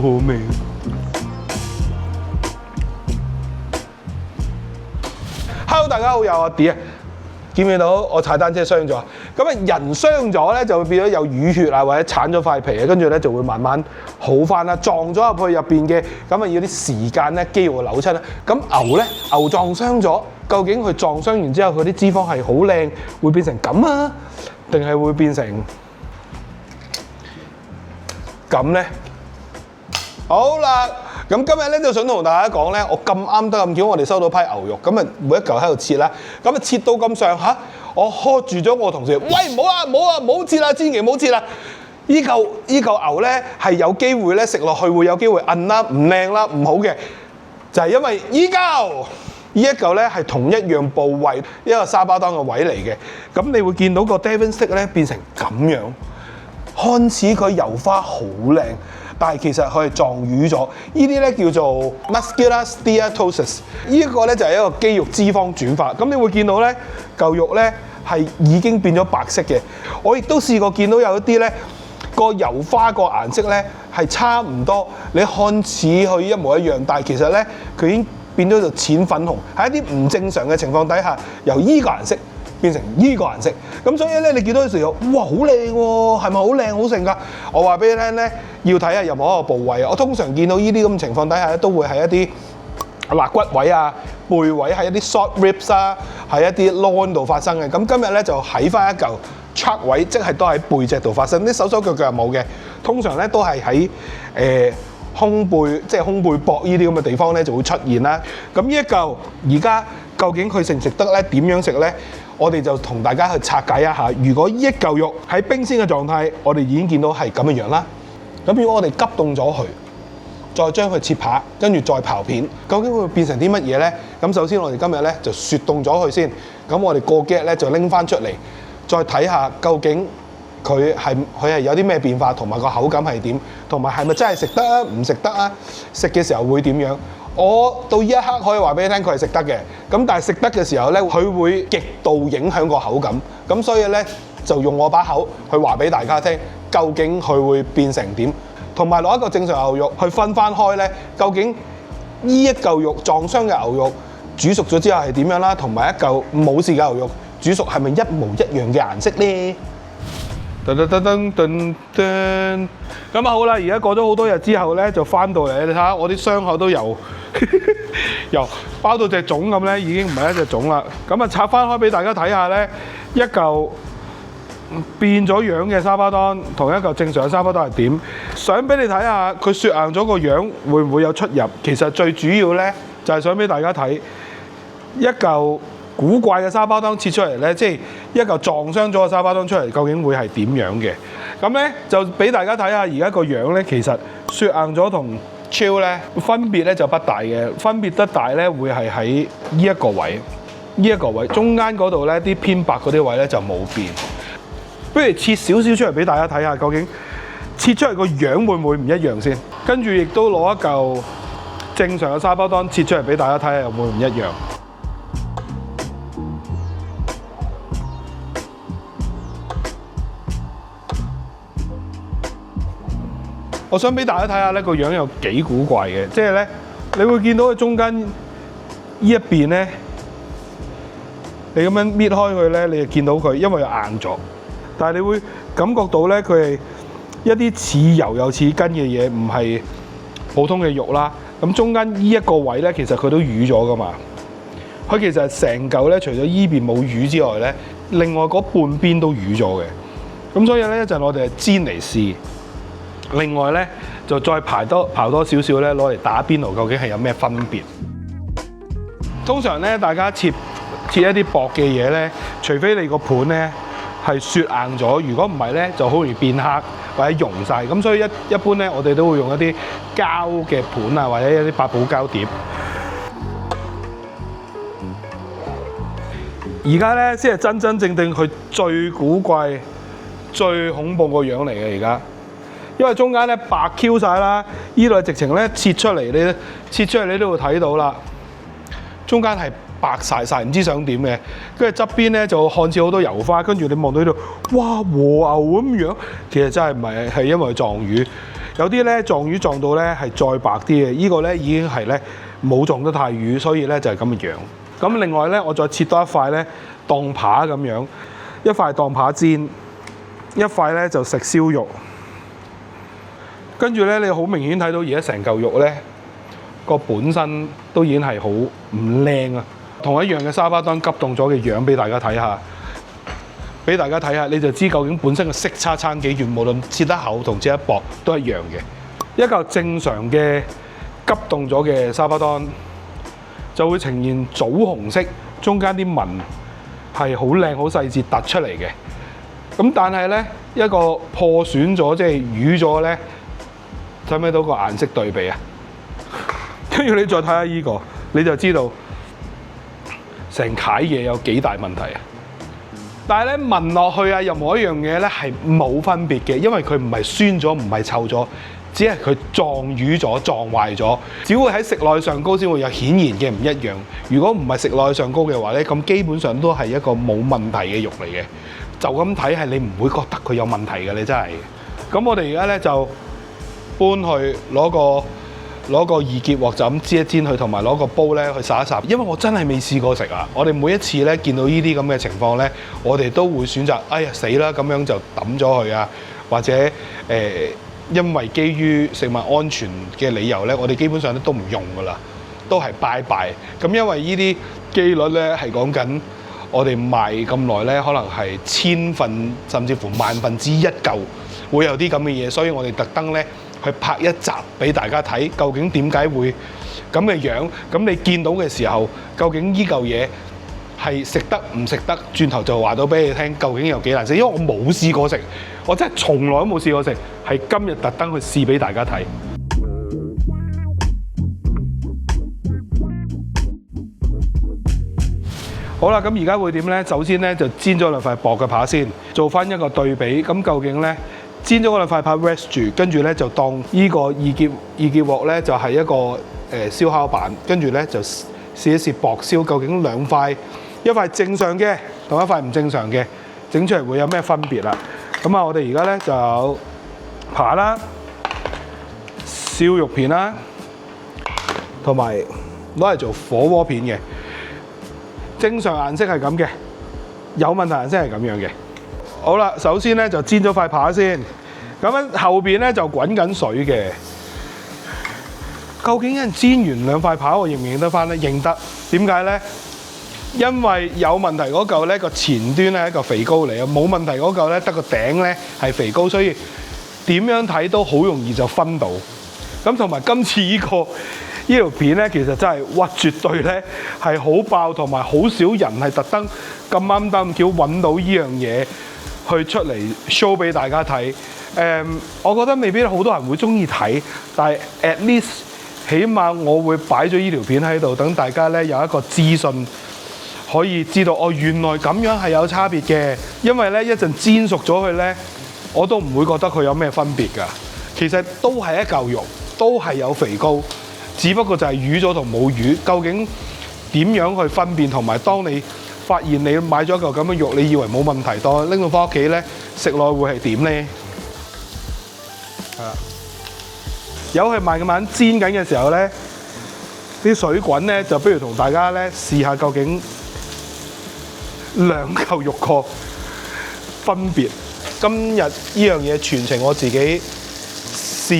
好味。Hello， 大家好，又阿 D 啊！見唔見到我踩單車傷咗？咁啊，人傷咗咧就會變咗有淤血啊，或者剷咗塊皮啊，跟住咧就會慢慢好翻啦。撞咗入去入邊嘅，咁啊要啲時間咧，肌肉扭親啦。咁牛咧，牛撞傷咗，究竟佢撞傷完之後，佢啲脂肪係好靚，會變成咁啊，定係會變成咁咧？好啦。咁今日咧就想同大家講咧，我咁啱得咁巧，我哋收到批牛肉，咁啊每一嚿喺度切啦，咁啊切到咁上下，我 hold 住咗我同事，喂唔好啦，唔好啊，唔好切啦，千祈唔好切啦！依嚿牛咧係有機會咧食落去會有機會韌啦、唔靚啦、唔好嘅，就係因為依一嚿咧係同一樣部位一個沙巴當嘅位嚟嘅，咁你會見到個 Devon stick 咧變成咁樣，看似佢油花好靚。但係其實佢係撞瘀咗，呢啲咧叫做 muscular steatosis。呢一個咧就係一個肌肉脂肪轉化。咁你會見到咧嚿肉咧係已經變咗白色嘅。我亦都試過見到有一啲咧個油花個顏色咧係差唔多，你看似佢一模一樣，但係其實咧佢已經變咗做淺粉紅。喺一啲唔正常嘅情況底下，由依個顏色變成依個顏色。咁所以咧你見到嘅時候，哇好靚喎，係咪好靚好盛㗎？我話俾你聽咧。要睇下任何一個部位啊！我通常見到呢啲咁嘅情況底下咧，都會係一啲肋骨位啊、背位，係一啲 short ribs 啊，喺一啲 loin 度發生嘅。咁今日咧就喺翻一嚿 chuck 位，即係都喺背脊度發生。啲手腳又冇嘅，通常咧都係喺胸背，即係胸背膊呢啲咁嘅地方咧就會出現啦。咁呢一嚿而家究竟佢食唔食得咧？點樣食咧？我哋就同大家去拆解一下。如果呢一嚿肉喺冰鮮嘅狀態，我哋已經見到係咁嘅樣啦。咁如果我哋急凍咗佢，再將佢切扒，跟住再刨片，究竟會變成啲乜嘢咧？咁首先我哋今日咧就雪凍咗佢先，咁我哋過幾日咧就拎翻出嚟，再睇下究竟佢係有啲咩變化，同埋個口感係點，同埋係咪真係食得啊？唔食得啊？食嘅時候會點樣？我到呢一刻可以話俾你聽，佢係食得嘅。咁但係食得嘅時候咧，佢會極度影響個口感。咁所以咧就用我把口去話俾大家聽。究竟佢會變成點？同埋攞一個正常牛肉去分翻開咧，究竟呢一嚿肉撞傷嘅牛肉煮熟咗之後係點樣啦？同埋一嚿冇事嘅牛肉煮熟係咪一模一樣嘅顏色咧？咁啊好啦，而家過咗好多日之後咧，就翻到嚟，你睇下我啲傷口都由包到隻粽咁咧，已經唔係一隻粽啦。咁啊拆翻開俾大家睇下咧，一嚿變咗樣嘅沙巴當同一嚿正常嘅沙巴當係點？想俾你睇下佢雪硬咗個樣會唔會有出入？其實最主要咧就係想俾大家睇一嚿古怪嘅沙巴當切出嚟咧，即係一嚿撞傷咗嘅沙巴當出嚟，究竟會係點樣嘅？咁咧就俾大家睇下而家個樣咧，其實雪硬咗同 chill 咧分別咧就不大嘅，分別得大咧會係喺呢一個位，呢一個位中間嗰度咧啲偏白嗰啲位咧就冇變。不如切少少出嚟俾大家睇下，究竟切出嚟個樣會唔會唔一樣先？跟住亦都攞一嚿正常嘅沙巴當切出嚟俾大家睇下，有冇唔一樣？我想俾大家睇下咧個樣有幾古怪嘅，即係咧你會見到佢中間呢一邊咧，你咁樣搣開佢咧，你就見到佢因為硬咗。但係你會感覺到咧，佢係一啲似油又似筋嘅嘢，唔係普通嘅肉啦。咁中間呢一個位咧，其實佢都瘀咗噶嘛。佢其實成嚿咧，除咗依邊冇瘀之外咧，另外嗰半邊都瘀咗嘅。咁所以咧，一陣我哋係煎嚟試。另外咧，就再刨多少少咧，攞嚟打邊爐，究竟係有咩分別？通常咧，大家切一啲薄嘅嘢咧，除非你個盤咧係雪硬咗，如果唔係咧，就好容易變黑或者溶晒。咁所以一般咧，我哋都會用一啲膠嘅盤啊，或者一啲八寶膠碟。而家咧先係真真正正佢最古怪、最恐怖個樣嚟嘅而家。因為中間咧白 Q 晒啦，依度直情咧切出嚟，你都會睇到啦。中間係白晒，唔知想點嘅。跟住側邊咧就看似好多油花，跟住你望到呢度，哇和牛咁樣，其實真係唔係，係因為撞魚。有啲咧撞魚撞到咧係再白啲嘅，呢個咧已經係咧冇撞得太魚，所以咧就係咁嘅樣。咁另外咧，我再切多一塊咧當扒咁樣，一塊當扒煎，一塊咧就食燒肉。跟住咧，你好明顯睇到而家成嚿肉咧個本身都已經係好唔靚啊！同一樣嘅沙巴當急凍咗嘅樣俾大家睇下，你就知究竟本身嘅色差幾遠，無論切得厚同切得薄都一樣嘅。一嚿正常嘅急凍咗嘅沙巴當就會呈現棗紅色，中間啲紋係好靚好細緻突出嚟嘅。咁但係咧一個破損咗即係瘀咗咧，睇唔睇到個顏色對比啊？跟住你再睇下呢個，你就知道成塊嘢有幾大問題啊！但係咧聞落去啊，任何一樣嘢咧係冇分別嘅，因為佢唔係酸咗，唔係臭咗，只係佢撞瘀咗、撞壞咗，只會喺食內上高先會有顯然嘅唔一樣。如果唔係食內上高嘅話咧，咁基本上都係一個冇問題嘅肉嚟嘅。就咁睇係你唔會覺得佢有問題嘅，你真係。咁我哋而家咧就搬去攞個二結鑊就咁煎一煎佢，同埋攞個煲咧去烚一烚。因為我真係未試過食啊！我哋每一次咧見到呢啲咁嘅情況咧，我哋都會選擇哎呀死啦，咁樣就抌咗佢啊，或者因為基於食物安全嘅理由咧，我哋基本上都唔用噶啦，都係拜拜。咁因為呢啲機率咧係講緊我哋賣咁耐咧，可能係1000分甚至乎1/1000嚿會有啲咁嘅嘢，所以我哋特登咧去拍一集俾大家睇，究竟點解會咁嘅樣？咁你見到嘅時候，究竟呢嚿嘢係食得唔食得？轉頭就話到俾你聽，究竟有幾難食？因為我冇試過食，我真係從來都冇試過食，係今日特登去試俾大家睇。好啦，咁而家會點呢？首先呢，就煎咗兩塊薄嘅扒先，做翻一個對比。咁究竟呢？煎咗嗰兩塊扒 rest 住，跟住咧就當呢個二結鑊咧就係一個燒烤板，跟住咧就試一試薄燒，究竟兩塊一塊正常嘅同一塊唔正常嘅整出嚟會有咩分別啦？咁啊，我哋而家咧就有扒啦、燒肉片啦，同埋攞嚟做火鍋片嘅。正常顏色係咁嘅，有問題顏色係咁樣嘅。好啦，首先咧就煎咗塊扒先，咁樣後邊咧就滾緊水嘅。究竟有人煎完兩塊扒，我認唔認得翻咧？認得。點解咧？因為有問題嗰嚿咧個前端咧係一個肥膏嚟啊，冇問題嗰嚿咧得個頂咧係肥膏，所以點樣睇都好容易就分到。咁同埋今次呢條片咧，其實真係哇，絕對咧係好爆，同埋好少人係特登咁啱得咁巧揾到呢樣嘢去出嚟 show 俾大家睇。我覺得未必好多人會中意睇，但係 at least 起碼我會擺咗呢條片喺度，等大家咧有一個資訊可以知道哦，原來咁樣係有差別嘅。因為咧一陣煎熟咗佢咧，我都唔會覺得佢有咩分別㗎。其實都係一嚿肉，都係有肥膏，只不過就係瘀咗同冇瘀。究竟點樣去分辨？同埋當你發現你買咗一嚿咁嘅肉，你以為冇問題，當拎到翻屋企咧食落會係點咧？係啦，有係慢慢煎緊嘅時候咧，啲水滾咧，就不如同大家咧試下究竟兩嚿肉個分別。今日呢樣嘢全程我自己試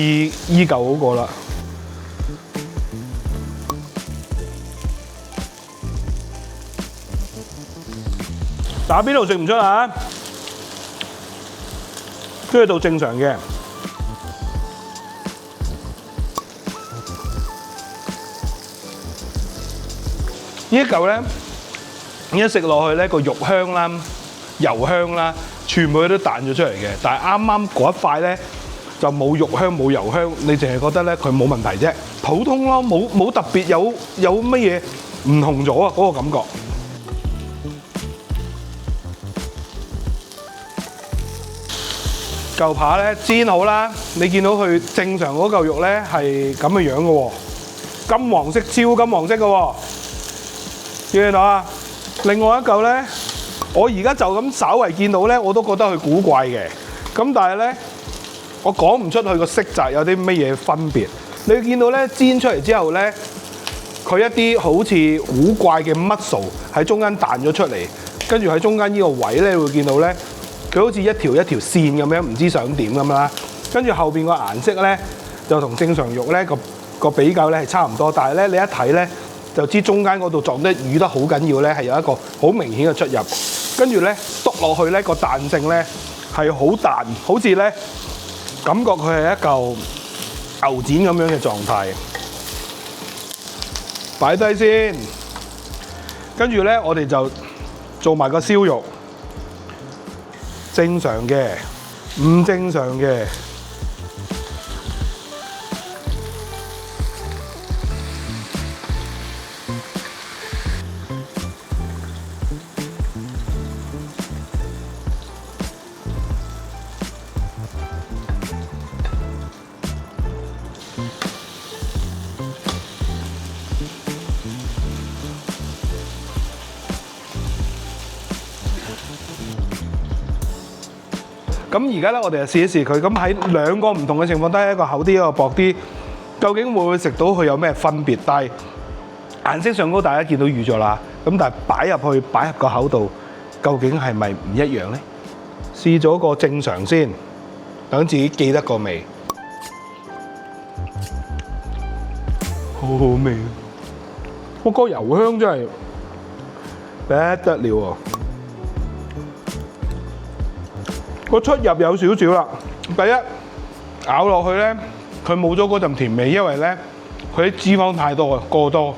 依嚿嗰個啦。打邊爐食唔出啊！跟住到正常嘅，呢一嚿咧，一食落去咧個肉香啦、油香啦，全部都彈咗出嚟嘅。但係啱啱嗰一塊咧就冇肉香冇油香，你淨係覺得咧佢冇問題啫，普通咯，冇特別有乜嘢唔同咗啊嗰個感覺。嚿扒咧煎好啦，你見到佢正常嗰嚿肉咧係咁嘅樣嘅喎，金黃色超金黃色嘅喎，見唔見到啊？另外一嚿咧，我而家就咁稍為見到咧，我都覺得佢古怪嘅。咁但係咧，我講唔出佢個色澤有啲乜嘢分別。你會見到咧煎出嚟之後咧，佢一啲好似古怪嘅 muscle 喺中間彈咗出嚟，跟住喺中間呢個位咧，你會見到咧，佢好似一條一條線咁樣，唔知想點咁啦。跟住後邊個顏色咧，就同正常肉咧個比較咧係差唔多，但係咧你一睇咧就知中間嗰度撞得瘀得好緊要咧，係有一個好明顯嘅出入。跟住咧篤落去咧個彈性咧係好彈，好似咧感覺佢係一嚿牛展咁樣嘅狀態。擺低先，跟住咧我哋就做埋個燒肉，正常嘅，唔正常嘅。咁而家咧，我哋就試一試佢。咁喺兩個唔同嘅情況底下，一個厚啲，一個薄啲，究竟會唔會食到佢有咩分別？但係顏色上高大家見到預咗啦。咁但係擺入個口度，究竟係咪唔一樣咧？試咗個正常先，等自己記得個味。好好味，我個油香真係不得了喎！個出入有少少啦。第一咬落去咧，佢冇咗嗰陣甜味，因為咧佢啲脂肪太多啊，過多。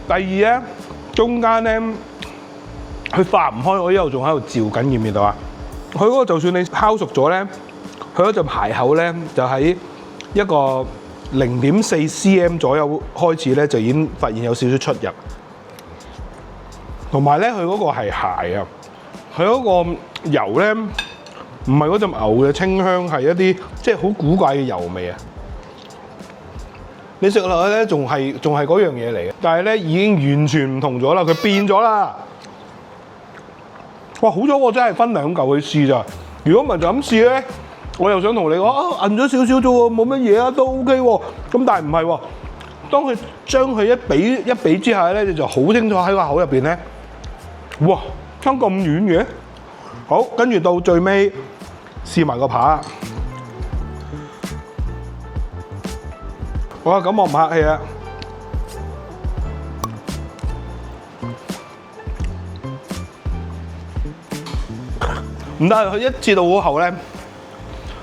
第二咧，中間咧佢化唔開，我一路仲喺度嚼緊，見唔見到啊？佢嗰個就算你烤熟咗咧，佢嗰陣排口咧就喺一個0.4 cm 左右開始咧，就已經發現有少少出入。同埋咧，佢嗰個係鞋啊，佢嗰個油咧。唔係嗰陣牛嘅清香，係一啲即係好古怪嘅油味啊！你食落去咧，仲係嗰樣嘢嚟嘅，但係咧已經完全唔同咗啦，佢變咗啦！哇，好彩我真係分兩嚿去試咋，如果唔係就咁試咧，我又想同你講啊，韌咗少少啫喎，冇乜嘢啊，都 OK 喎。咁但係唔係喎，當佢將佢一比之下咧，你就好清楚喺個口入邊咧，哇，差咁遠嘅！好，跟住到最尾。試埋個扒，好啊！咁我唔客氣啊。唔得，佢一至到嗰後咧，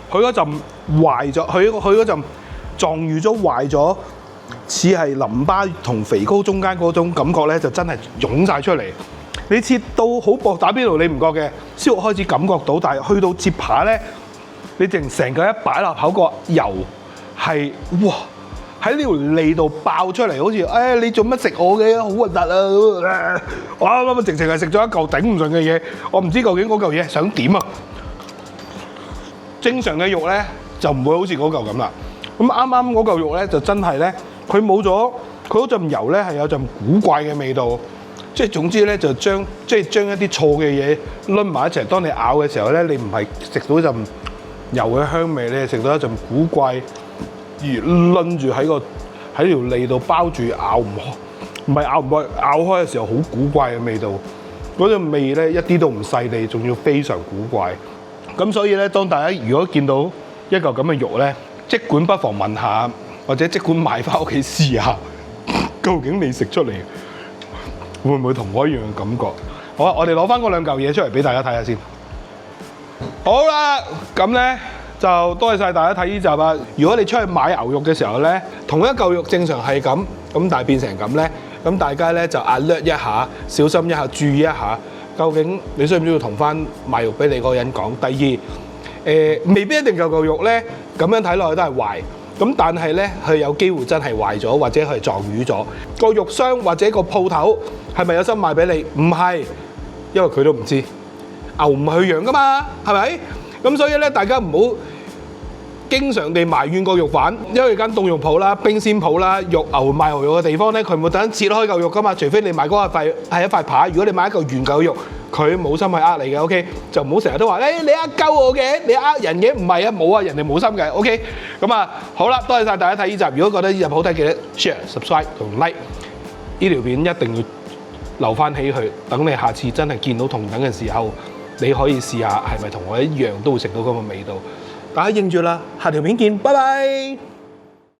佢嗰陣壞咗，佢嗰陣撞預咗壞咗，似係淋巴同肥膏中間嗰種感覺咧，就真係湧晒出嚟。你切到好薄打邊爐你唔覺嘅，燒肉開始感覺到，但係去到切扒咧，你成個一擺落口個油係哇喺呢條脷度爆出嚟，好似你做乜食我嘅，好核突啊！我啱啱直情係食咗一嚿頂唔順嘅嘢，我唔知究竟嗰嚿嘢想點啊！正常嘅肉咧就唔會好似嗰嚿咁啦。咁啱啱嗰嚿肉咧就真係咧，佢冇咗佢嗰陣油咧係有陣古怪嘅味道。即係總之咧，就將一啲錯嘅嘢攆埋一齊。當你咬嘅時候咧，你唔係食到一陣油嘅香味，你係食到一陣古怪而攆住喺條脷度包住咬唔開，唔係咬唔開，咬開嘅時候好古怪嘅味道。嗰陣味咧一啲都唔細膩，仲要非常古怪。咁所以咧，當大家如果見到一嚿咁嘅肉咧，即管不妨問下，或者即管買翻屋企試下，究竟你食出嚟會唔會同我一樣嘅感覺？好啊，我哋攞翻嗰兩嚿嘢出嚟俾大家睇下先。好啦，咁咧就多謝晒大家睇呢集啊！如果你出去買牛肉嘅時候咧，同一嚿肉正常係咁，但係變成咁咧，咁大家咧就alert一下，小心一下，注意一下，究竟你需唔需要同翻賣肉俾你嗰個人講？第二，未必一定嚿肉咧，咁樣睇落去都係壞。咁但係咧，佢有機會真係壞咗，或者係撞瘀咗。個肉商或者個鋪頭係咪有心賣俾你？唔係，因為佢都唔知。牛唔係去養噶嘛，係咪？咁所以咧，大家唔好經常地埋怨個肉販，因為間凍肉鋪啦、冰鮮鋪啦、肉牛賣牛肉嘅地方咧，佢唔會特登切開嚿肉噶嘛，除非你買嗰塊係一塊扒，如果你買一嚿原嚿肉，佢冇心去呃你嘅 ，OK， 就唔好成日都話你呃鳩我嘅，你呃人嘅，唔係啊，冇啊，人哋冇心嘅 ，OK， 咁啊好啦，多謝晒大家睇呢集，如果覺得呢集好睇，記得 share、subscribe 同 like， 呢條片一定要留翻起去，等你下次真係見到同等嘅時候，你可以試下係咪同我一樣都會食到咁嘅味道。大家認住啦，下條片見，拜拜。